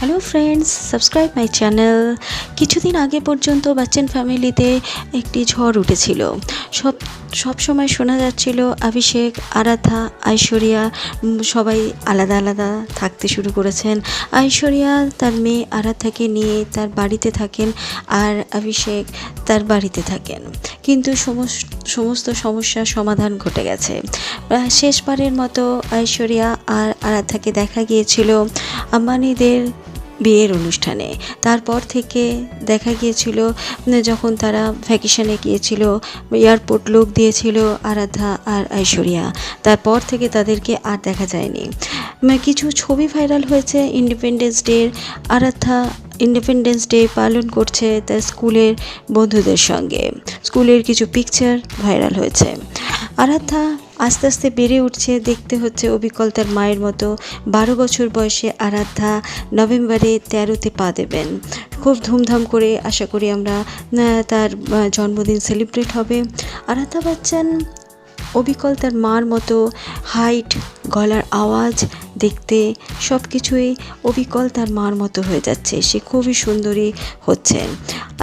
Hello friends, subscribe my channel. কিছুদিন আগে পর্যন্ত বচ্চন ফ্যামিলিতে একটি ঝড় উঠেছিল। সব সময় শোনা যাচ্ছিল অভিষেক, আরাধ্যা, ঐশ্বরিয়া সবাই আলাদা আলাদা থাকতে শুরু করেছেন। ঐশ্বরিয়া তার মেয়ে আরাধ্যাকে নিয়ে তার বাড়িতে থাকেন, আর অভিষেক তার বাড়িতে থাকেন। কিন্তু সমস্ত সমস্যার সমাধান ঘটে গেছে। শেষবারের মতো ঐশ্বরিয়া আর আরাধ্যাকে দেখা গিয়েছিল আম্বানিদের বিয়ের অনুষ্ঠানে। তারপর থেকে দেখা গিয়েছিল যখন তারা ভ্যাকেশনে গিয়েছিল, এয়ারপোর্ট লোক দিয়েছিল আরাধ্যা আর ঐশ্বরিয়া। তারপর থেকে তাদেরকে আর দেখা যায়নি। কিছু ছবি ভাইরাল হয়েছে ইন্ডিপেন্ডেন্স ডের। আরাধ্যা ইন্ডিপেন্ডেন্স ডে পালন করছে তার স্কুলের বন্ধুদের সঙ্গে। স্কুলের কিছু পিকচার ভাইরাল হয়েছে। আরাধ্যা আস্তে আস্তে বেড়ে উঠছে, দেখতে হচ্ছে অবিকল তার মায়ের মতো। 12 বছর বয়সে আরাধ্যা নভেম্বরে 13তে পা দেবেন। খুব ধুমধাম করে আশা করি আমরা তার জন্মদিন সেলিব্রেট হবে। আরাধ্যা বচ্চন অবিকল তার মার মতো, হাইট, গলার আওয়াজ, দেখতে সব কিছুই অবিকল তার মার মতো হয়ে যাচ্ছে। সে খুবই সুন্দরী হচ্ছেন।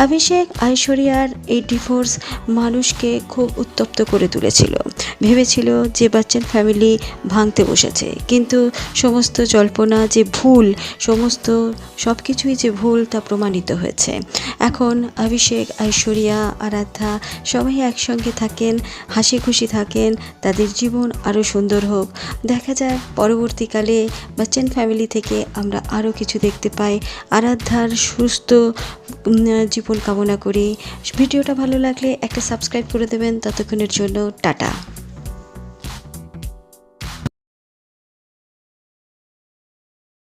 অভিষেক ঐশ্বরিয়ার এই ডিভোর্স মানুষকে খুব উত্তপ্ত করে তুলেছিল। ভেবেছিল যে বচ্চন ফ্যামিলি ভাঙতে বসেছে, কিন্তু সমস্ত জল্পনা যে ভুল, সব কিছুই যে ভুল তা প্রমাণিত হয়েছে। এখন অভিষেক, ঐশ্বরিয়া, আরাধ্যা সবাই একসঙ্গে থাকেন, হাসি খুশি থাকেন, তাদের জীবন আরও সুন্দর হোক। দেখা যাক পরবর্তীকালে বচ্চন ফ্যামিলি থেকে আমরা আরও কিছু দেখতে পাই। আরাধ্যার সুস্থ জীবন কামনা করি। ভিডিওটা ভালো লাগলে একটা সাবস্ক্রাইব করে দেবেন। ততক্ষণের জন্য টাটা।